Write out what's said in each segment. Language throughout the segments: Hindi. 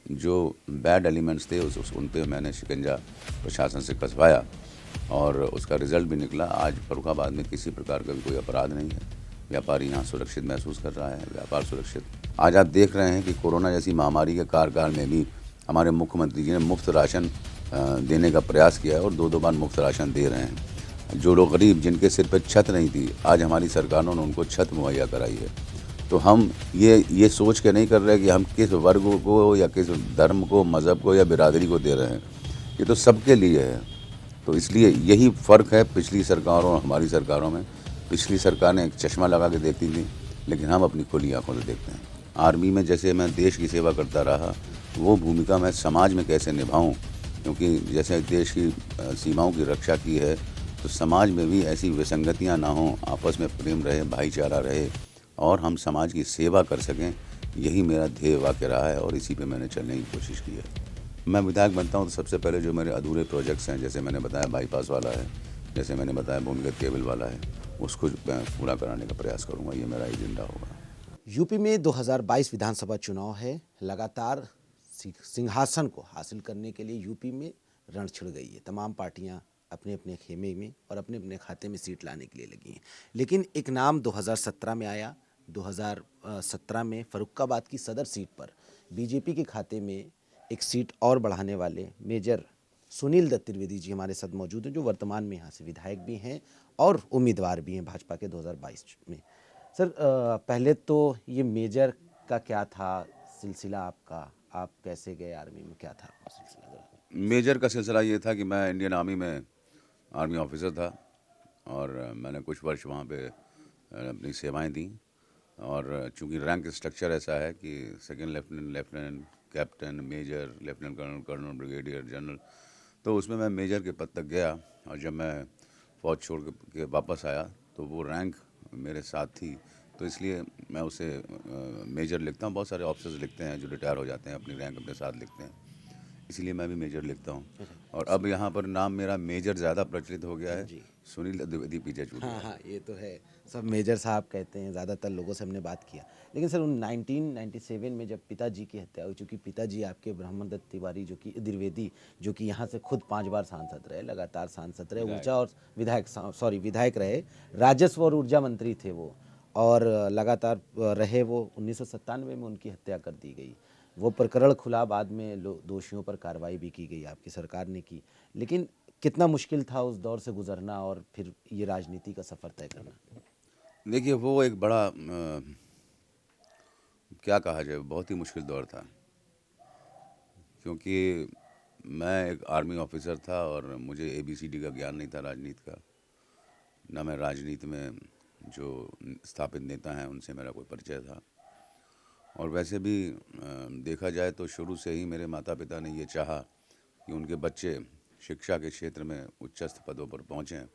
जो बैड एलिमेंट्स थे उन पे मैंने शिकंजा प्रशासन से कसवाया और उसका रिज़ल्ट भी निकला। आज फर्रुखाबाद में किसी प्रकार का भी कोई अपराध नहीं है। व्यापारी यहाँ सुरक्षित महसूस कर रहा है, व्यापार सुरक्षित। आज आप देख रहे हैं कि कोरोना जैसी महामारी के कार्यकाल में भी हमारे मुख्यमंत्री जी ने मुफ्त राशन देने का प्रयास किया है और 2-2 बार मुफ्त राशन दे रहे हैं। जो लोग गरीब, जिनके सिर पर छत नहीं थी, आज हमारी सरकारों ने उनको छत मुहैया कराई है। तो हम ये सोच के नहीं कर रहे कि हम किस वर्ग को या किस धर्म को, मज़हब को या बिरादरी को दे रहे हैं। ये तो सबके लिए है। तो इसलिए यही फ़र्क है पिछली सरकारों और हमारी सरकारों में। पिछली सरकार ने एक चश्मा लगा के देखती थी, लेकिन हम अपनी खुली आँखों से देखते हैं। आर्मी में जैसे मैं देश की सेवा करता रहा, वो भूमिका मैं समाज में कैसे निभाऊँ, क्योंकि जैसे देश की सीमाओं की रक्षा की है, तो समाज में भी ऐसी विसंगतियाँ ना हों, आपस में प्रेम रहे, भाईचारा रहे और हम समाज की सेवा कर सकें। यही मेरा ध्येय वाक्य रहा है और इसी पे मैंने चलने की कोशिश की है। मैं विधायक बनता हूँ तो सबसे पहले जो मेरे अधूरे प्रोजेक्ट्स हैं, जैसे मैंने बताया बाईपास वाला है, जैसे मैंने बताया भूमिगत केबल वाला है, उसको मैं पूरा कराने का प्रयास करूँगा। ये मेरा एजेंडा होगा। यूपी में 2022 विधानसभा चुनाव है। लगातार सिंहासन को हासिल करने के लिए यूपी में रण छिड़ गई है। तमाम पार्टियां अपने अपने खेमे में और अपने अपने खाते में सीट लाने के लिए लगी हैं। लेकिन एक नाम 2017 में आया। 2017 में फर्रुखाबाद की सदर सीट पर बीजेपी के खाते में एक सीट और बढ़ाने वाले मेजर सुनील दत्त त्रिवेदी जी हमारे साथ मौजूद हैं, जो वर्तमान में यहाँ से विधायक भी हैं और उम्मीदवार भी हैं भाजपा के 2022 में। सर, पहले तो ये मेजर का क्या था सिलसिला आपका? आप कैसे गए आर्मी में, क्या था आपका सिलसिला जरा? मेजर का सिलसिला ये था कि मैं इंडियन आर्मी में आर्मी ऑफिसर था और मैंने कुछ वर्ष वहाँ पे अपनी सेवाएं दी। और चूंकि रैंक स्ट्रक्चर ऐसा है कि second lieutenant, lieutenant, captain, major, lieutenant colonel, colonel, brigadier, general, तो उसमें मैं मेजर के पद तक गया। और जब मैं फ़ौज छोड़ के वापस आया तो वो रैंक मेरे साथ थी, तो इसलिए मैं उसे मेजर लिखता हूँ। बहुत सारे ऑफिसर्स लिखते हैं जो रिटायर हो जाते हैं, अपनी रैंक अपने साथ लिखते हैं, इसलिए मैं भी मेजर लिखता हूँ। और अब यहाँ पर नाम मेरा मेजर ज़्यादा प्रचलित हो गया है, जी। सुनील द्विवेदी पीछे छूट हाँ गया हाँ, है। ये तो है। सब मेजर साहब कहते हैं, ज़्यादातर लोगों से हमने बात किया। लेकिन सर, उन 1997 में जब पिताजी की हत्या हुई, चूँकि पिताजी आपके ब्रह्मदत्त तिवारी जो कि द्विवेदी, जो कि यहाँ से खुद 5 बार सांसद रहे, लगातार सांसद रहे, विधायक। ऊर्जा और विधायक, सॉरी विधायक रहे, राजस्व और ऊर्जा मंत्री थे वो, और लगातार रहे वो। 1997 में उनकी हत्या कर दी गई। वो प्रकरण खुला, बाद में दोषियों पर कार्रवाई भी की गई, आपकी सरकार ने की। लेकिन कितना मुश्किल था उस दौर से गुजरना और फिर ये राजनीति का सफ़र तय करना? देखिए, वो एक बड़ा क्या कहा जाए, बहुत ही मुश्किल दौर था, क्योंकि मैं एक आर्मी ऑफिसर था और मुझे ABCD का ज्ञान नहीं था राजनीति का। ना मैं राजनीति में जो स्थापित नेता हैं उनसे मेरा कोई परिचय था। और वैसे भी देखा जाए तो शुरू से ही मेरे माता पिता ने ये चाहा कि उनके बच्चे शिक्षा के क्षेत्र में उच्चस्थ पदों पर पहुँचें।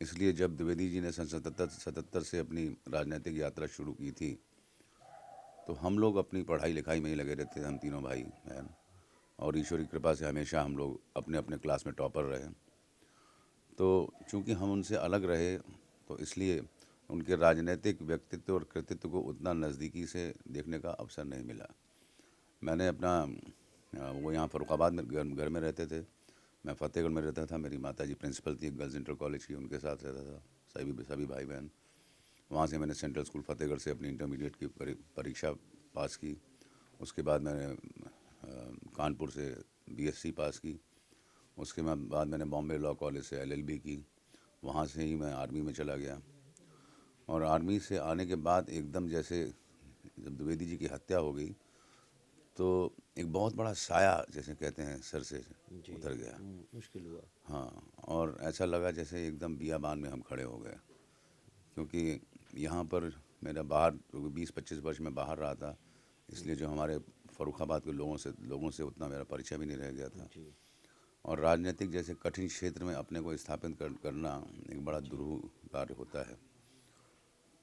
इसलिए जब द्विवेदी जी ने सन 77 से अपनी राजनीतिक यात्रा शुरू की थी, तो हम लोग अपनी पढ़ाई लिखाई में ही लगे रहते थे, हम तीनों भाई बहन। और ईश्वर की कृपा से हमेशा हम लोग अपने अपने क्लास में टॉपर रहे। तो चूंकि हम उनसे अलग रहे, तो इसलिए उनके राजनीतिक व्यक्तित्व और कृतित्व को उतना नज़दीकी से देखने का अवसर नहीं मिला। मैंने अपना वो यहाँ फर्रुखाबाद में घर में रहते थे, मैं फ़तेहगढ़ में रहता था। मेरी माताजी प्रिंसिपल थी गर्ल्स इंटर कॉलेज की, उनके साथ रहता था, सभी भाई बहन। वहाँ से मैंने सेंट्रल स्कूल फ़तेहगढ़ से अपनी इंटरमीडिएट की परीक्षा पास की। उसके बाद मैंने कानपुर से BSc पास की। उसके बाद मैंने बॉम्बे लॉ कॉलेज से LLB की। वहाँ से ही मैं आर्मी में चला गया। और आर्मी से आने के बाद एकदम जैसे जब द्विवेदी जी की हत्या हो गई, तो एक बहुत बड़ा साया, जैसे कहते हैं, सर से जी। उतर गया। मुश्किल हुआ। हाँ, और ऐसा लगा जैसे एकदम बियाबान में हम खड़े हो गए, क्योंकि यहाँ पर मेरा बाहर 20-25 वर्ष में बाहर रहा था, इसलिए जो हमारे फर्रुखाबाद के लोगों से उतना मेरा परिचय भी नहीं रह गया था। जी। और राजनीतिक जैसे कठिन क्षेत्र में अपने को स्थापित करना एक बड़ा दुरूह कार्य होता है।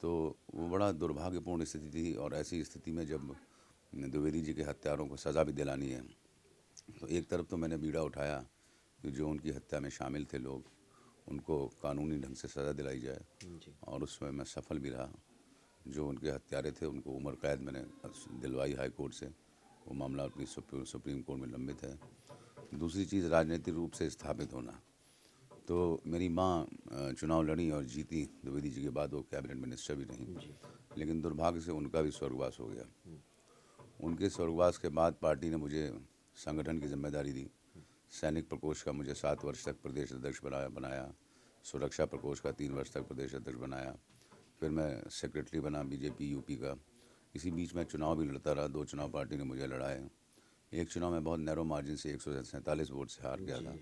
तो वो बड़ा दुर्भाग्यपूर्ण स्थिति थी। और ऐसी स्थिति में जब द्विवेदी जी के हत्यारों को सज़ा भी दिलानी है, तो एक तरफ तो मैंने बीड़ा उठाया कि जो उनकी हत्या में शामिल थे लोग, उनको कानूनी ढंग से सज़ा दिलाई जाए, जी। और उसमें मैं सफल भी रहा। जो उनके हत्यारे थे उनको उम्र कैद मैंने दिलवाई हाई कोर्ट से, वो मामला अपनी सुप्रीम कोर्ट में लंबित है। दूसरी चीज़ राजनीतिक रूप से स्थापित होना। तो मेरी माँ चुनाव लड़ी और जीती द्विवेदी जी के बाद, वो कैबिनेट मिनिस्टर भी रहीं, लेकिन दुर्भाग्य से उनका भी स्वर्गवास हो गया। उनके स्वर्गवास के बाद पार्टी ने मुझे संगठन की जिम्मेदारी दी। सैनिक प्रकोष्ठ का मुझे 7 वर्ष तक प्रदेश अध्यक्ष बनाया। सुरक्षा प्रकोष्ठ का 3 वर्ष तक प्रदेश अध्यक्ष बनाया। फिर मैं सेक्रेटरी बना बीजेपी यूपी का। इसी बीच में चुनाव भी लड़ता रहा। 2 चुनाव पार्टी ने मुझे लड़ाए। एक चुनाव में बहुत नैरो मार्जिन से 147 वोट से हार गया था।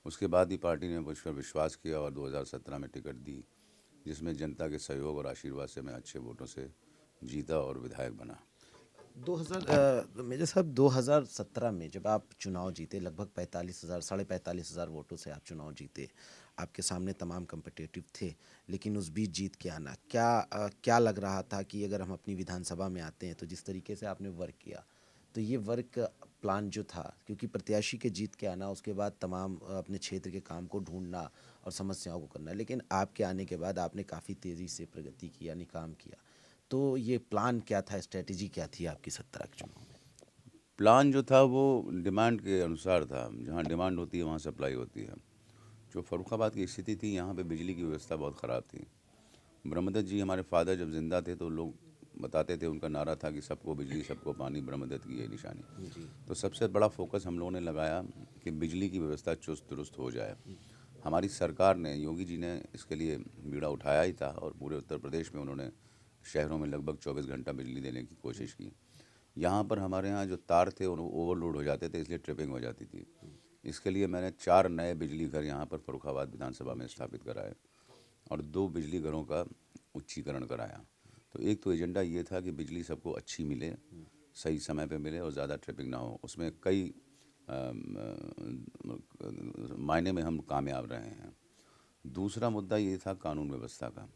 उसके बाद ही पार्टी ने मुझ पर विश्वास किया और 2017 में टिकट दी, जिसमें जनता के सहयोग और आशीर्वाद से मैं अच्छे वोटों से जीता और विधायक बना। 2000 मेजर साहब 2017 में जब आप चुनाव जीते, लगभग 45,000 साढ़े 45,000 वोटों से आप चुनाव जीते। आपके सामने तमाम कम्पिटिटिव थे, लेकिन उस बीच जीत के आना क्या लग रहा था कि अगर हम अपनी विधानसभा में आते हैं तो जिस तरीके से आपने वर्क किया, तो ये वर्क प्लान जो था, क्योंकि प्रत्याशी के जीत के आना, उसके बाद तमाम अपने क्षेत्र के काम को ढूंढना और समस्याओं को करना, लेकिन आपके आने के बाद आपने काफ़ी तेज़ी से प्रगति की, यानी काम किया। तो ये प्लान क्या था, स्ट्रेटजी क्या थी आपकी 17 के चुनाव में? प्लान जो था वो डिमांड के अनुसार था। जहाँ डिमांड होती है वहाँ सप्लाई होती है। जो फर्रुखाबाद की स्थिति थी, यहाँ पे बिजली की व्यवस्था बहुत ख़राब थी। ब्रह्मदत्त जी हमारे फादर जब जिंदा थे तो लोग बताते थे, उनका नारा था कि सबको बिजली सबको पानी, ब्रह्मदत्त की ये निशानी। जी। तो सबसे बड़ा फोकस हम लोगों ने लगाया कि बिजली की व्यवस्था चुस्त दुरुस्त हो जाए। हमारी सरकार ने, योगी जी ने इसके लिए बीड़ा उठाया ही था और पूरे उत्तर प्रदेश में उन्होंने शहरों में लगभग 24 घंटा बिजली देने की कोशिश की। यहाँ पर हमारे यहाँ जो तार थे वो ओवरलोड हो जाते थे, इसलिए ट्रिपिंग हो जाती थी। इसके लिए मैंने 4 नए बिजली घर यहाँ पर फर्रुखाबाद विधानसभा में स्थापित कराए और 2 बिजली घरों का उच्चीकरण कराया। तो एक तो एजेंडा ये था कि बिजली सबको अच्छी मिले, सही समय पे मिले और ज़्यादा ट्रिपिंग ना हो। उसमें कई मायने में हम कामयाब रहे हैं। दूसरा मुद्दा ये था कानून व्यवस्था का।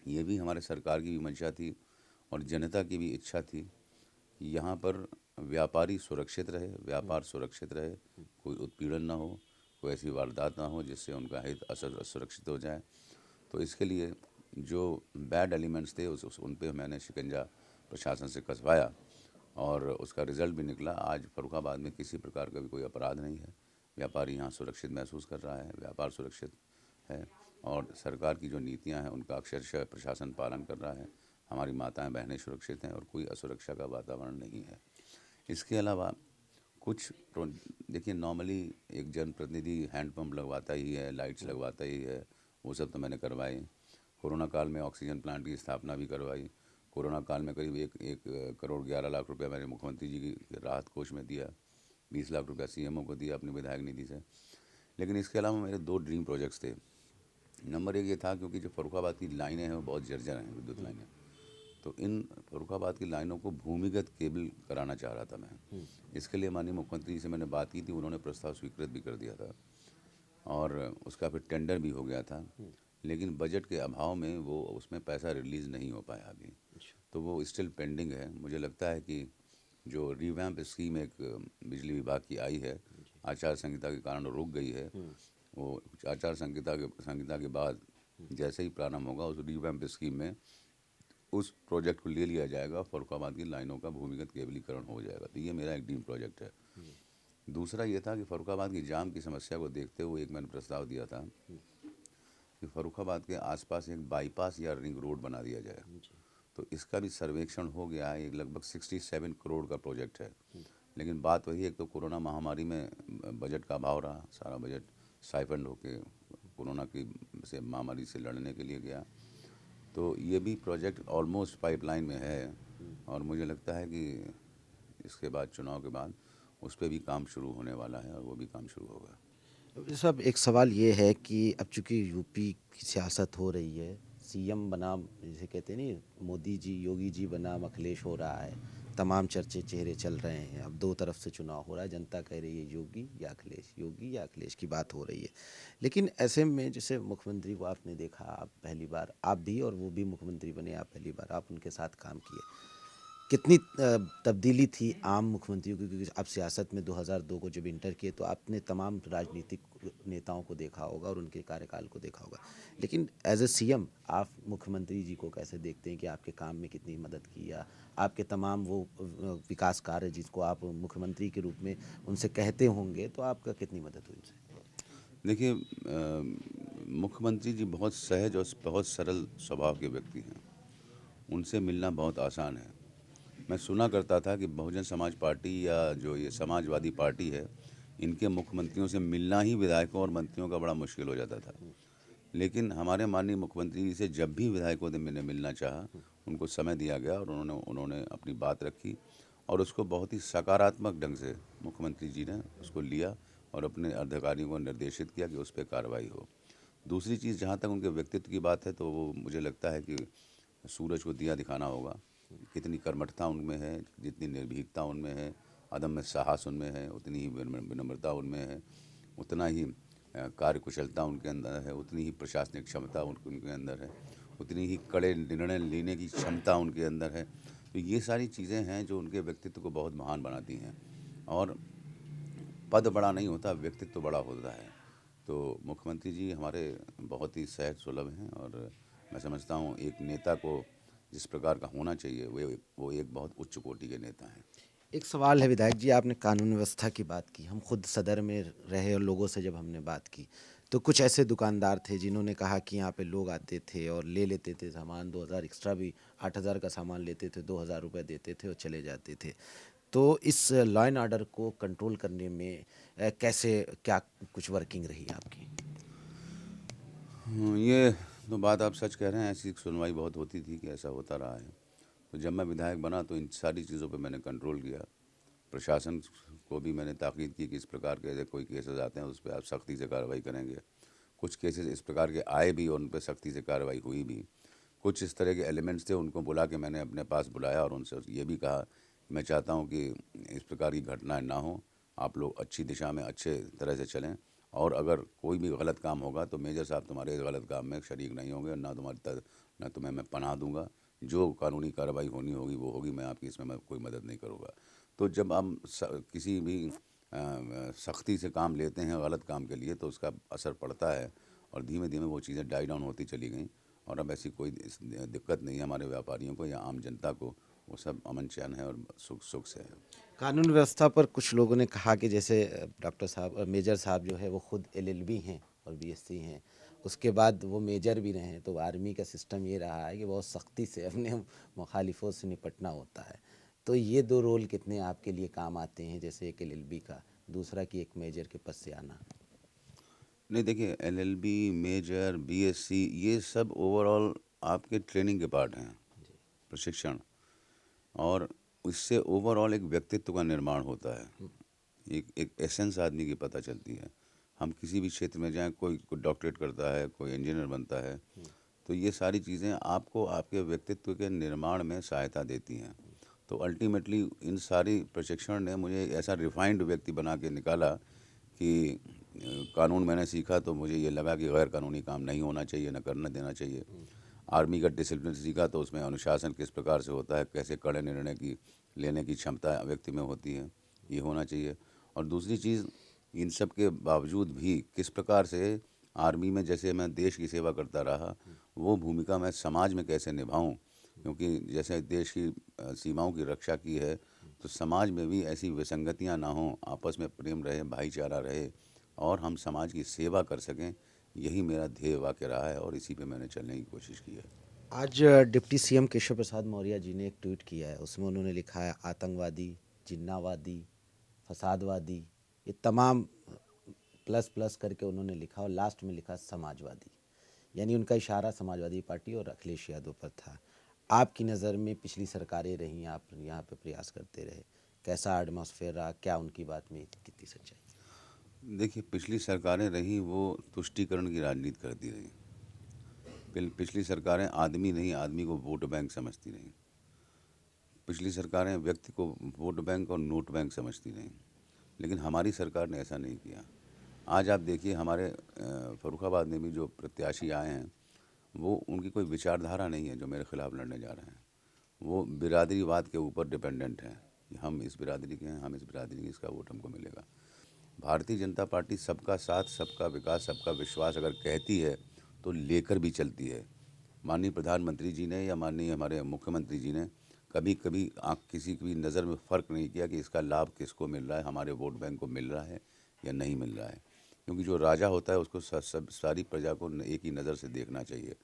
ये भी हमारे सरकार की भी मंशा थी और जनता की भी इच्छा थी कि यहाँ पर व्यापारी सुरक्षित रहे, व्यापार सुरक्षित रहे, कोई उत्पीड़न ना हो, कोई ऐसी वारदात ना हो जिससे उनका हित असुरक्षित हो जाए। तो इसके लिए जो बैड एलिमेंट्स थे उन पे मैंने शिकंजा प्रशासन से कसवाया और उसका रिज़ल्ट भी निकला। आज फर्रुखाबाद में किसी प्रकार का भी कोई अपराध नहीं है। व्यापारी यहाँ सुरक्षित महसूस कर रहा है, व्यापार सुरक्षित है और सरकार की जो नीतियाँ हैं उनका अक्षरशः प्रशासन पालन कर रहा है। हमारी माताएं बहनें सुरक्षित हैं और कोई असुरक्षा का वातावरण नहीं है। इसके अलावा कुछ देखिए, नॉर्मली एक जनप्रतिनिधि हैंडपम्प लगवाता ही है, लाइट्स लगवाता ही है, वो सब तो मैंने करवाई। कोरोना काल में ऑक्सीजन प्लांट की स्थापना भी करवाई। कोरोना काल में करीब एक करोड़ 11 लाख रुपया मैंने मुख्यमंत्री जी की राहत कोष में दिया। 20 लाख रुपया सीएमओ को दिया अपनी विधायक निधि से। लेकिन इसके अलावा मेरे 2 ड्रीम प्रोजेक्ट्स थे। नंबर 1 ये था, क्योंकि जो फर्रुखाबाद की लाइनें हैं वो बहुत जर्जर हैं, विद्युत लाइनें। तो इन फर्रुखाबाद की लाइनों को भूमिगत केबल कराना चाह रहा था मैं। इसके लिए माननीय मुख्यमंत्री जी से मैंने बात की थी, उन्होंने प्रस्ताव स्वीकृत भी कर दिया था और उसका फिर टेंडर भी हो गया था। लेकिन बजट के अभाव में वो उसमें पैसा रिलीज़ नहीं हो पाया अभी, तो वो स्टिल पेंडिंग है। मुझे लगता है कि जो रिवैम्प स्कीम एक बिजली विभाग की आई है, आचार संहिता के कारण रुक गई है। वो आचार संहिता के बाद जैसे ही प्रारंभ होगा, उस रिवैम्प स्कीम में उस प्रोजेक्ट को ले लिया जाएगा, फर्रुखाबाद की लाइनों का भूमिगत केबलीकरण हो जाएगा। तो ये मेरा एक ड्रीम प्रोजेक्ट है। दूसरा ये था कि फर्रुखाबाद की जाम की समस्या को देखते हुए एक मैंने प्रस्ताव दिया था कि फर्रुखाबाद के आसपास एक बाईपास या रिंग रोड बना दिया जाए। तो इसका भी सर्वेक्षण हो गया है। एक लगभग 67 करोड़ का प्रोजेक्ट है। लेकिन बात वही, एक तो कोरोना महामारी में बजट का अभाव रहा, सारा बजट स्टाइपेंड होके कोरोना की से महामारी से लड़ने के लिए गया। तो ये भी प्रोजेक्ट ऑलमोस्ट पाइपलाइन में है और मुझे लगता है कि इसके बाद, चुनाव के बाद, उस पर भी काम शुरू होने वाला है और वो भी काम शुरू होगा। सब एक सवाल ये है कि अब चूंकि यूपी की सियासत हो रही है, सीएम बनाम जिसे कहते हैं नहीं, मोदी जी योगी जी बनाम अखिलेश हो रहा है, तमाम चर्चे चेहरे चल रहे हैं। अब 2 तरफ से चुनाव हो रहा है, जनता कह रही है योगी या अखिलेश, योगी या अखिलेश की बात हो रही है। लेकिन ऐसे में जैसे मुख्यमंत्री को आपने देखा, आप पहली बार, आप भी और वो भी मुख्यमंत्री बने, आप पहली बार, आप उनके साथ काम किए। कितनी तब्दीली थी आम मुख्यमंत्रियों की, क्योंकि आप सियासत में 2002 को जब इंटर किए तो आपने तमाम राजनीतिक नेताओं को देखा होगा और उनके कार्यकाल को देखा होगा, लेकिन एज ए सीएम आप मुख्यमंत्री जी को कैसे देखते हैं कि आपके काम में कितनी मदद की, या आपके तमाम वो विकास कार्य जिसको आप मुख्यमंत्री के रूप में उनसे कहते होंगे, तो आपका कितनी मदद हुई उनसे? देखिए, मुख्यमंत्री जी बहुत सहज और बहुत सरल स्वभाव के व्यक्ति हैं। उनसे मिलना बहुत आसान है। मैं सुना करता था कि बहुजन समाज पार्टी या जो ये समाजवादी पार्टी है, इनके मुख्यमंत्रियों से मिलना ही विधायकों और मंत्रियों का बड़ा मुश्किल हो जाता था। लेकिन हमारे माननीय मुख्यमंत्री जी से जब भी विधायकों ने मैंने मिलना चाहा, उनको समय दिया गया और उन्होंने उन्होंने अपनी बात रखी और उसको बहुत ही सकारात्मक ढंग से मुख्यमंत्री जी ने उसको लिया और अपने अधिकारियों को निर्देशित किया कि उस पर कार्रवाई हो। दूसरी चीज़, जहाँ तक उनके व्यक्तित्व की बात है, तो वो मुझे लगता है कि सूरज को दिया दिखाना होगा। कितनी कर्मठता उनमें है, जितनी निर्भीकता उनमें है, अदम्य साहस उनमें है, उतनी ही विनम्रता उनमें है, उतना ही कार्यकुशलता उनके अंदर है, उतनी ही प्रशासनिक क्षमता उनके अंदर है, उतनी ही कड़े निर्णय लेने की क्षमता उनके अंदर है। तो ये सारी चीज़ें हैं जो उनके व्यक्तित्व को बहुत महान बनाती हैं। और पद बड़ा नहीं होता, व्यक्तित्व बड़ा होता है। तो मुख्यमंत्री जी हमारे बहुत ही सहज सुलभ हैं और मैं समझता हूँ एक नेता को जिस प्रकार का होना चाहिए वो एक बहुत उच्च कोटि के नेता हैं। एक सवाल है विधायक जी, आपने कानून व्यवस्था की बात की, हम खुद सदर में रहे और लोगों से जब हमने बात की तो कुछ ऐसे दुकानदार थे जिन्होंने कहा कि यहाँ पे लोग आते थे और ले लेते थे सामान, 2000 एक्स्ट्रा भी, 8000 का सामान लेते थे, 2000 रुपये देते थे और चले जाते थे। तो इस लॉ एंड ऑर्डर को कंट्रोल करने में कैसे, क्या कुछ वर्किंग रही आपकी? ये तो बात आप सच कह रहे हैं, ऐसी सुनवाई बहुत होती थी कि ऐसा होता रहा है। तो जब मैं विधायक बना तो इन सारी चीज़ों पे मैंने कंट्रोल किया। प्रशासन को भी मैंने ताकीद की कि इस प्रकार के कोई केसेस आते हैं उस पर आप सख्ती से कार्रवाई करेंगे। कुछ केसेस इस प्रकार के आए भी और उन पर सख्ती से कार्रवाई हुई भी। कुछ इस तरह के एलिमेंट्स थे, उनको बुला के मैंने अपने पास बुलाया और उनसे ये भी कहा, मैं चाहता हूँ कि इस प्रकार की घटनाएं ना हो, आप लोग अच्छी दिशा में अच्छे तरह से चलें और अगर कोई भी गलत काम होगा तो मेजर साहब तुम्हारे इस गलत काम में शरीक नहीं होंगे और ना तुम्हें मैं पनाह दूंगा। जो कानूनी कार्रवाई होनी होगी वो होगी, मैं आपकी इसमें मैं कोई मदद नहीं करूँगा। तो जब हम किसी भी सख्ती से काम लेते हैं गलत काम के लिए तो उसका असर पड़ता है और धीमे धीमे वो चीज़ें डाई डाउन होती चली गई और अब ऐसी कोई दिक्कत नहीं है हमारे व्यापारियों को या आम जनता को। वो सब अमन चैन है और सुख सुख से है। कानून व्यवस्था पर कुछ लोगों ने कहा कि जैसे डॉक्टर साहब, मेजर साहब जो है वो खुद एलएलबी हैं और बीएससी हैं, उसके बाद वो मेजर भी रहे हैं, तो आर्मी का सिस्टम ये रहा है कि बहुत सख्ती से अपने मुखालिफों से निपटना होता है। तो ये दो रोल कितने आपके लिए काम आते हैं, जैसे एक एलएलबी का, दूसरा कि एक मेजर के पद से आना? नहीं, देखिए, एलएलबी, मेजर, बीएससी ये सब ओवरऑल आपके ट्रेनिंग के पार्ट हैं, प्रशिक्षण। और इससे ओवरऑल एक व्यक्तित्व का निर्माण होता है, एक एसेंस आदमी की पता चलती है। हम किसी भी क्षेत्र में जाएं, कोई डॉक्टरेट करता है, कोई इंजीनियर बनता है, तो ये सारी चीज़ें आपको आपके व्यक्तित्व के निर्माण में सहायता देती हैं। तो अल्टीमेटली इन सारी प्रशिक्षण ने मुझे एक ऐसा रिफाइंड व्यक्ति बना के निकाला कि कानून मैंने सीखा तो मुझे ये लगा कि गैर कानूनी काम नहीं होना चाहिए, न करना देना चाहिए। आर्मी का डिसिप्लिन सीखा तो उसमें अनुशासन किस प्रकार से होता है, कैसे कड़े निर्णय की लेने की क्षमता व्यक्ति में होती है, ये होना चाहिए। और दूसरी चीज़, इन सब के बावजूद भी किस प्रकार से आर्मी में जैसे मैं देश की सेवा करता रहा, वो भूमिका मैं समाज में कैसे निभाऊं, क्योंकि जैसे देश की सीमाओं की रक्षा की है तो समाज में भी ऐसी विसंगतियां ना हों, आपस में प्रेम रहे, भाईचारा रहे और हम समाज की सेवा कर सकें। यही मेरा ध्येय वाक्य रहा है और इसी पे मैंने चलने की कोशिश की है। आज डिप्टी सीएम केशव प्रसाद मौर्य जी ने एक ट्वीट किया है, उसमें उन्होंने लिखा है आतंकवादी, जिन्नावादी, फसादवादी, ये तमाम प्लस प्लस करके उन्होंने लिखा और लास्ट में लिखा समाजवादी, यानी उनका इशारा समाजवादी पार्टी और अखिलेश यादव पर था। आपकी नज़र में पिछली सरकारें रहीं, आप यहाँ पे प्रयास करते रहे, कैसा एटमॉस्फेयर रहा, क्या उनकी बात में कितनी सच्चाई? देखिए, पिछली सरकारें रहीं वो तुष्टीकरण की राजनीति करती रहीं। पिछली सरकारें आदमी नहीं, आदमी को वोट बैंक समझती रहीं। पिछली सरकारें व्यक्ति को वोट बैंक और नोट बैंक समझती रहीं। लेकिन हमारी सरकार ने ऐसा नहीं किया। आज आप देखिए, हमारे फर्रुखाबाद में भी जो प्रत्याशी आए हैं वो उनकी कोई विचारधारा नहीं है जो मेरे खिलाफ लड़ने जा रहे हैं। वो बिरादरीवाद के ऊपर डिपेंडेंट हैं। हम इस बिरादरी के हैं, हम इस बिरादरी के, इसका वोट हमको मिलेगा। भारतीय जनता पार्टी सबका साथ, सबका विकास, सबका विश्वास अगर कहती है तो लेकर भी चलती है। माननीय प्रधानमंत्री जी ने या माननीय हमारे मुख्यमंत्री जी ने कभी कभी आँख किसी की नज़र में फ़र्क नहीं किया कि इसका लाभ किसको मिल रहा है, हमारे वोट बैंक को मिल रहा है या नहीं मिल रहा है। क्योंकि जो राजा होता है उसको सब सारी प्रजा को एक ही नज़र से देखना चाहिए।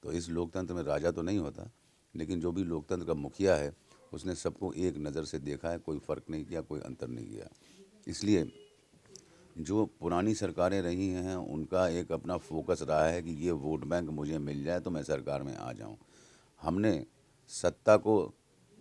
तो इस लोकतंत्र में राजा तो नहीं होता, लेकिन जो भी लोकतंत्र का मुखिया है उसने सबको एक नज़र से देखा है, कोई फ़र्क नहीं किया, कोई अंतर नहीं किया। इसलिए जो पुरानी सरकारें रही हैं उनका एक अपना फोकस रहा है कि ये वोट बैंक मुझे मिल जाए तो मैं सरकार में आ जाऊं। हमने सत्ता को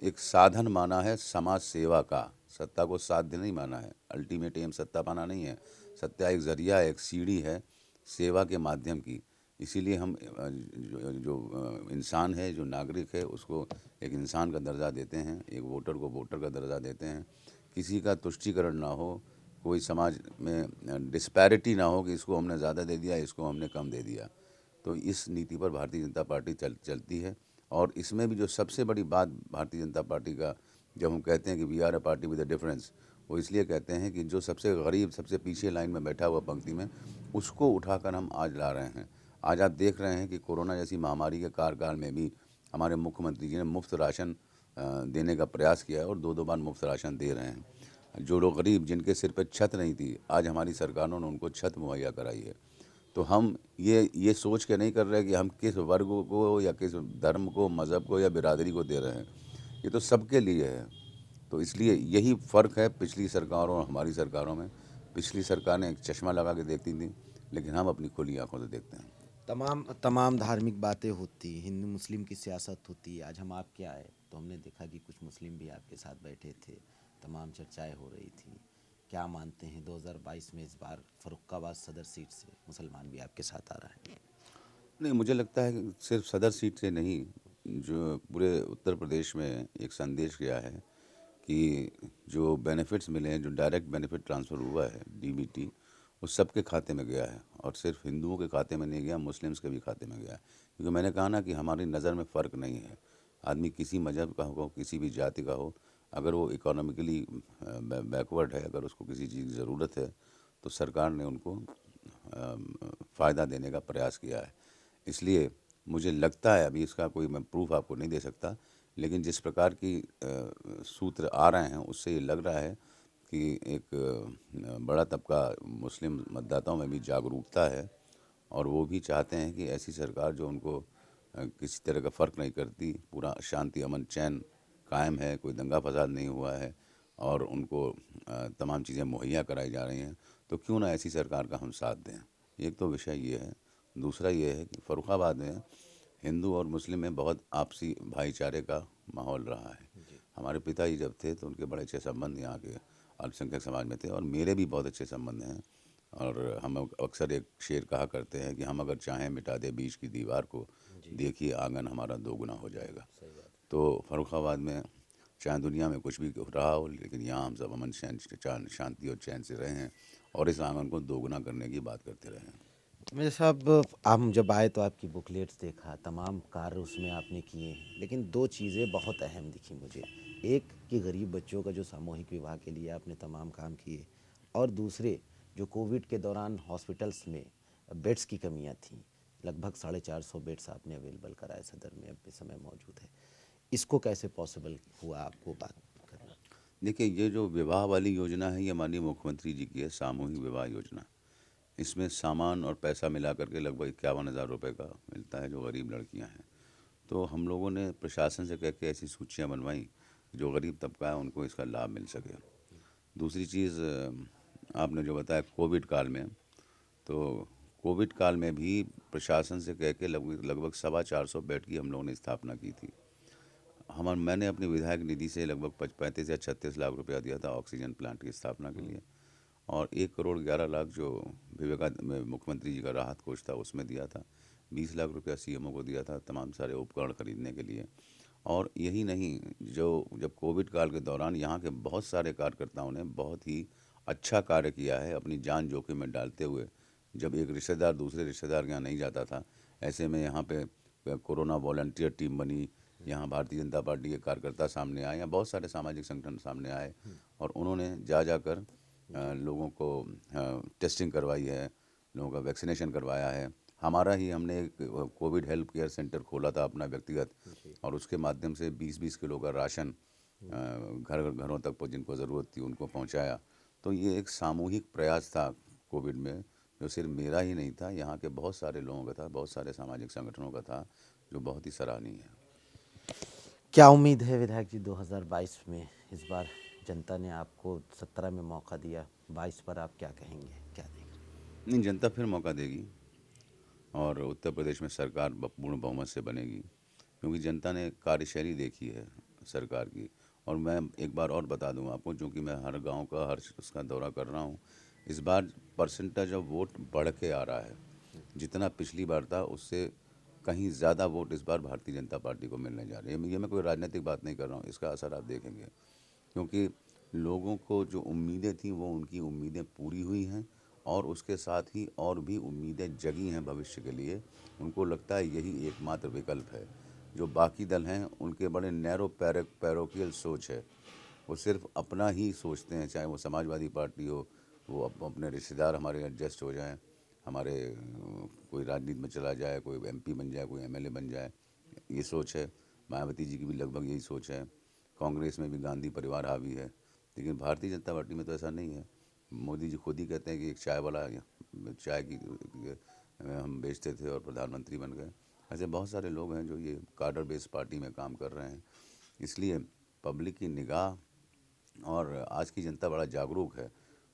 एक साधन माना है समाज सेवा का, सत्ता को साध्य नहीं माना है। अल्टीमेट एम सत्ता पाना नहीं है, सत्ता एक ज़रिया है, एक सीढ़ी है सेवा के माध्यम की। इसीलिए हम जो इंसान है, जो नागरिक है, उसको एक इंसान का दर्जा देते हैं, एक वोटर को वोटर का दर्जा देते हैं। किसी का तुष्टीकरण ना हो, कोई समाज में डिस्पैरिटी ना हो कि इसको हमने ज़्यादा दे दिया, इसको हमने कम दे दिया। तो इस नीति पर भारतीय जनता पार्टी चलती है। और इसमें भी जो सबसे बड़ी बात भारतीय जनता पार्टी का, जब हम कहते हैं कि we are a party with a difference, वो इसलिए कहते हैं कि जो सबसे गरीब, सबसे पीछे लाइन में बैठा हुआ पंक्ति में, उसको उठाकर हम आज ला रहे हैं। आज आप देख रहे हैं कि कोरोना जैसी महामारी के कार्यकाल में भी हमारे मुख्यमंत्री जी ने मुफ्त राशन देने का प्रयास किया है और दो बार मुफ्त राशन दे रहे हैं। जो लोग गरीब, जिनके सिर पे छत नहीं थी, आज हमारी सरकारों ने उनको छत मुहैया कराई है। तो हम ये सोच के नहीं कर रहे कि हम किस वर्ग को या किस धर्म को, मज़हब को या बिरादरी को दे रहे हैं, ये तो सबके लिए है। तो इसलिए यही फ़र्क है पिछली सरकारों और हमारी सरकारों में। पिछली सरकार ने एक चश्मा लगा के देखती थी, लेकिन हम अपनी खुली आंखों से देखते हैं। तमाम तमाम धार्मिक बातें होती, हिंदू मुस्लिम की सियासत होती। आज हम आपके आए तो हमने देखा कि कुछ मुस्लिम भी आपके साथ बैठे थे, तमाम चर्चाएं हो रही थी। क्या मानते हैं 2022 में इस बार फर्रुखाबाद सदर सीट से मुसलमान भी आपके साथ आ रहा है? नहीं, मुझे लगता है कि सिर्फ सदर सीट से नहीं, जो पूरे उत्तर प्रदेश में एक संदेश गया है कि जो बेनिफिट्स मिले हैं, जो डायरेक्ट बेनिफिट ट्रांसफ़र हुआ है डीबीटी, वो सबके खाते में गया है। और सिर्फ हिंदुओं के खाते में नहीं गया, मुस्लिम्स के भी खाते में गया है। क्योंकि मैंने कहा ना कि हमारी नज़र में फ़र्क नहीं है। आदमी किसी मज़हब का हो, किसी भी जाति का हो, अगर वो इकोनॉमिकली बैकवर्ड है, अगर उसको किसी चीज़ की ज़रूरत है, तो सरकार ने उनको फ़ायदा देने का प्रयास किया है। इसलिए मुझे लगता है, अभी इसका कोई मैं प्रूफ आपको नहीं दे सकता, लेकिन जिस प्रकार की सूत्र आ रहे हैं उससे ये लग रहा है कि एक बड़ा तबका मुस्लिम मतदाताओं में भी जागरूकता है और वो भी चाहते हैं कि ऐसी सरकार जो उनको किसी तरह का फ़र्क नहीं करती, पूरा शांति, अमन, चैन कायम है, कोई दंगा फसाद नहीं हुआ है और उनको तमाम चीज़ें मुहैया कराई जा रही हैं, तो क्यों ना ऐसी सरकार का हम साथ दें। एक तो विषय ये है। दूसरा ये है कि फर्रुखाबाद में हिंदू और मुस्लिम में बहुत आपसी भाईचारे का माहौल रहा है। हमारे पिताजी जब थे तो उनके बड़े अच्छे संबंध यहाँ के अल्पसंख्यक समाज में थे और मेरे भी बहुत अच्छे संबंध हैं। और हम अक्सर एक शेर कहा करते हैं कि हम अगर चाहें मिटा दे बीच की दीवार को, देखिए आंगन हमारा दोगुना हो जाएगा। तो फर्रुखाबाद में चाहे दुनिया में कुछ भी रहा हो, लेकिन यहाँ हम सब अमन शांति और चैन से रहे हैं और इस आंगन को दोगुना करने की बात करते रहे हैं। मेरे साहब, हम जब आए तो आपकी बुकलेट्स देखा, तमाम कार्य उसमें आपने किए हैं, लेकिन दो चीज़ें बहुत अहम दिखी मुझे। एक कि गरीब बच्चों का जो सामूहिक विवाह के लिए आपने तमाम काम किए, और दूसरे जो कोविड के दौरान हॉस्पिटल्स में बेड्स की कमियां थी, लगभग 450 बेड्स आपने अवेलेबल कराए सदर में, अब इस समय मौजूद है। इसको कैसे पॉसिबल हुआ आपको बात करना? देखिए, ये जो विवाह वाली योजना है, ये माननीय मुख्यमंत्री जी की है, सामूहिक विवाह योजना। इसमें सामान और पैसा मिला करके लगभग 51,000 रुपये का मिलता है जो गरीब लड़कियां हैं। तो हम लोगों ने प्रशासन से कह के ऐसी सूचियाँ बनवाई जो गरीब तबका है उनको इसका लाभ मिल सके। दूसरी चीज़, आपने जो बताया कोविड काल में, तो कोविड काल में भी प्रशासन से कह के लगभग लगभग 425 बेड की हम लोगों ने स्थापना की थी। मैंने अपनी विधायक निधि से लगभग 35 या 36 लाख रुपया दिया था ऑक्सीजन प्लांट की स्थापना के लिए, और 1,11,00,000 जो मुख्यमंत्री जी का राहत कोष था उसमें दिया था। 20 लाख रुपया सीएमओ को दिया था तमाम सारे उपकरण खरीदने के लिए। और यही नहीं, जो जब कोविड काल के दौरान यहाँ के बहुत सारे कार्यकर्ताओं ने बहुत ही अच्छा कार्य किया है अपनी जान जोखिम में डालते हुए। जब एक रिश्तेदार दूसरे रिश्तेदार के यहाँ नहीं जाता था, ऐसे में यहाँ पे कोरोना वॉलंटियर टीम बनी, यहाँ भारतीय जनता पार्टी के कार्यकर्ता सामने आए या बहुत सारे सामाजिक संगठन सामने आए और उन्होंने जा जाकर लोगों को टेस्टिंग करवाई है, लोगों का वैक्सीनेशन करवाया है। हमने एक कोविड हेल्प केयर सेंटर खोला था अपना व्यक्तिगत, और उसके माध्यम से 20-20 किलो का राशन घरों तक जिनको ज़रूरत थी उनको पहुंचाया। तो ये एक सामूहिक प्रयास था कोविड में, जो सिर्फ मेरा ही नहीं था, यहाँ के बहुत सारे लोगों का था, बहुत सारे सामाजिक संगठनों का था, जो बहुत ही सराहनीय है। क्या उम्मीद है विधायक जी 2022 में? इस बार जनता ने आपको 17 में मौका दिया, 22 पर आप क्या कहेंगे, क्या देखें? नहीं, जनता फिर मौका देगी और उत्तर प्रदेश में सरकार पूर्ण बहुमत से बनेगी, क्योंकि जनता ने कार्यशैली देखी है सरकार की। और मैं एक बार और बता दूं आपको, क्योंकि मैं हर गांव का हर उसका दौरा कर रहा हूं, इस बार परसेंटेज ऑफ वोट बढ़ के आ रहा है। जितना पिछली बार था उससे कहीं ज़्यादा वोट इस बार भारतीय जनता पार्टी को मिलने जा रहे हैं। ये मैं कोई राजनीतिक बात नहीं कर रहा हूँ, इसका असर आप देखेंगे, क्योंकि लोगों को जो उम्मीदें थी वो उनकी उम्मीदें पूरी हुई हैं, और उसके साथ ही और भी उम्मीदें जगी हैं भविष्य के लिए। उनको लगता है यही एकमात्र विकल्प है। जो बाकी दल हैं उनके बड़े नैरो पैरोकियल सोच है, वो सिर्फ अपना ही सोचते हैं, चाहे वो समाजवादी पार्टी हो, वो अपने रिश्तेदार हमारे एडजस्ट हो जाएं, हमारे कोई राजनीति में चला जाए, कोई एमपी बन जाए, कोई एमएलए बन जाए, ये सोच है। मायावती जी की भी लगभग यही सोच है। कांग्रेस में भी गांधी परिवार हावी है, लेकिन भारतीय जनता पार्टी में तो ऐसा नहीं है। मोदी जी खुद ही कहते हैं कि एक चाय वाला चाय की हम बेचते थे और प्रधानमंत्री बन गए। ऐसे बहुत सारे लोग हैं जो ये कार्डर बेस्ड पार्टी में काम कर रहे हैं। इसलिए पब्लिक की निगाह, और आज की जनता बड़ा जागरूक है,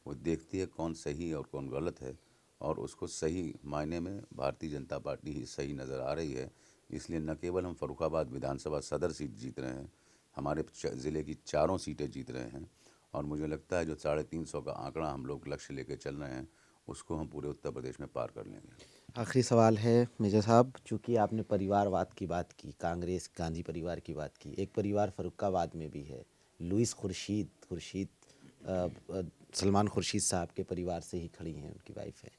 वो देखती है कौन सही और कौन गलत है, और उसको सही मायने में भारतीय जनता पार्टी ही सही नज़र आ रही है। इसलिए न केवल हम फर्रुखाबाद विधानसभा सदर सीट जीत रहे हैं, हमारे ज़िले की चारों सीटें जीत रहे हैं, और मुझे लगता है जो 350 का आंकड़ा हम लोग लक्ष्य लेके चल रहे हैं, उसको हम पूरे उत्तर प्रदेश में पार कर लेंगे। आखिरी सवाल है मेजर साहब, चूंकि आपने परिवारवाद की बात की, कांग्रेस गांधी परिवार की बात की, एक परिवार फर्रुखाबाद में भी है, लुइस खुर्शीद खुर्शीद अ, अ, सलमान खुर्शीद साहब के परिवार से ही खड़ी हैं, उनकी वाइफ है।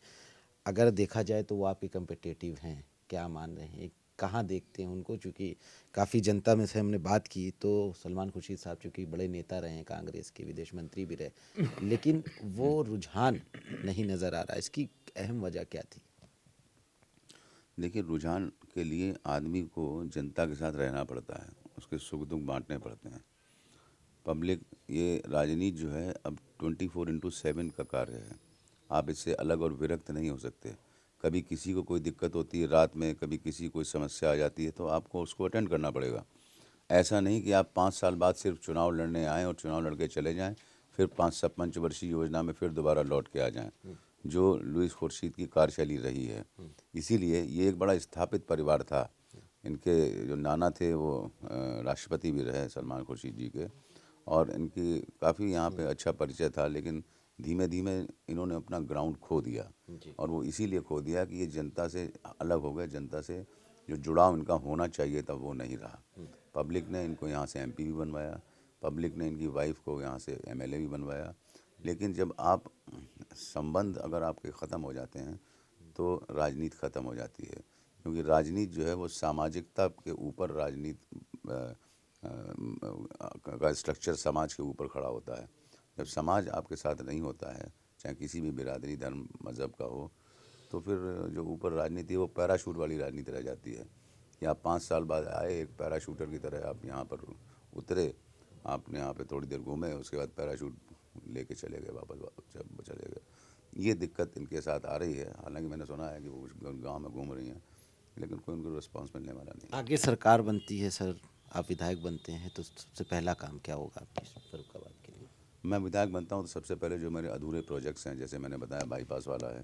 अगर देखा जाए तो वो आपके कम्पिटिटिव हैं, क्या मान रहे हैं, कहाँ देखते हैं उनको? चूँकि काफ़ी जनता में से हमने बात की तो सलमान खुर्शीद साहब चूँकि बड़े नेता रहे हैं, कांग्रेस के विदेश मंत्री भी रहे, लेकिन वो रुझान नहीं नज़र आ रहा। इसकी अहम वजह क्या थी? देखिए, रुझान के लिए आदमी को जनता के साथ रहना पड़ता है, उसके सुख दुख बांटने पड़ते हैं। पब्लिक, ये राजनीति जो है अब 24/7 का कार्य है। आप इससे अलग और विरक्त नहीं हो सकते। कभी किसी को कोई दिक्कत होती है रात में, कभी किसी कोई समस्या आ जाती है, तो आपको उसको अटेंड करना पड़ेगा। ऐसा नहीं कि आप 5 साल बाद सिर्फ चुनाव लड़ने आएँ और चुनाव लड़ के चले जाएँ, फिर 5 पंचवर्षीय योजना में फिर दोबारा लौट के आ जाएँ, जो लुइस खुर्शीद की कार्यशैली रही है। इसीलिए ये एक बड़ा स्थापित परिवार था। इनके जो नाना थे वो राष्ट्रपति भी रहे सलमान खुर्शीद जी के, और इनकी काफ़ी यहाँ पे अच्छा परिचय था, लेकिन धीमे धीमे इन्होंने अपना ग्राउंड खो दिया, जी। और वो इसीलिए खो दिया कि ये जनता से अलग हो गए। जनता से जो जुड़ाव इनका होना चाहिए था वो नहीं रहा। पब्लिक ने इनको यहाँ से एमपी भी बनवाया, पब्लिक ने इनकी वाइफ को यहाँ से एमएलए भी बनवाया, लेकिन जब आप संबंध अगर आपके ख़त्म हो जाते हैं तो राजनीति ख़त्म हो जाती है, क्योंकि राजनीति जो है वो सामाजिकता के ऊपर, राजनीति का स्ट्रक्चर समाज के ऊपर खड़ा होता है। जब समाज आपके साथ नहीं होता है, चाहे किसी भी बिरादरी, धर्म, मज़हब का हो, तो फिर जो ऊपर राजनीति है वो पैराशूट वाली राजनीति रह जाती है कि आप 5 साल बाद आए एक पैराशूटर की तरह, आप यहाँ पर उतरे, आपने यहाँ पे थोड़ी देर घूमे, उसके बाद पैराशूट लेके चले गए, वापस चले गए। ये दिक्कत इनके साथ आ रही है। हालांकि मैंने सुना है कि वो गांव में घूम रही हैं, लेकिन कोई उनको रिस्पांस मिलने वाला नहीं है। आगे सरकार बनती है सर, आप विधायक बनते हैं तो सबसे पहला काम क्या होगा आपकी फर्रुखाबाद के लिए? मैं विधायक बनता हूँ तो सबसे पहले जो मेरे अधूरे प्रोजेक्ट्स हैं, जैसे मैंने बताया बाईपास वाला है,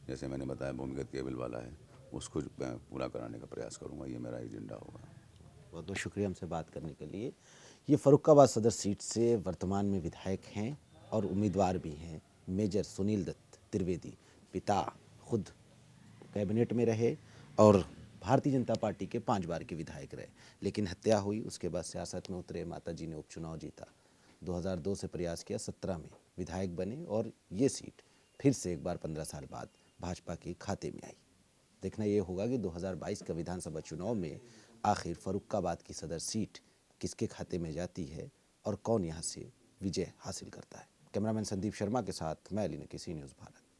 जैसे मैंने बताया भूमिगत केबल वाला है, उसको मैं पूरा कराने का प्रयास करूँगा। ये मेरा एजेंडा होगा। बहुत बहुत शुक्रिया हमसे बात करने के लिए। ये फर्रुखाबाद सदर सीट से वर्तमान में विधायक हैं और उम्मीदवार भी हैं मेजर सुनील दत्त त्रिवेदी। पिता खुद कैबिनेट में रहे और भारतीय जनता पार्टी के 5 बार के विधायक रहे, लेकिन हत्या हुई, उसके बाद सियासत में उतरे, माता जी ने उपचुनाव जीता, 2002 से प्रयास किया, 17 में विधायक बने और ये सीट फिर से एक बार 15 साल बाद भाजपा के खाते में आई। देखना ये होगा कि 2022 का विधानसभा चुनाव में आखिर फर्रुखाबाद की सदर सीट किसके खाते में जाती है और कौन यहाँ से विजय हासिल करता है। कैमरामैन संदीप शर्मा के साथ मैं अली नकीसी, न्यूज़ भारत।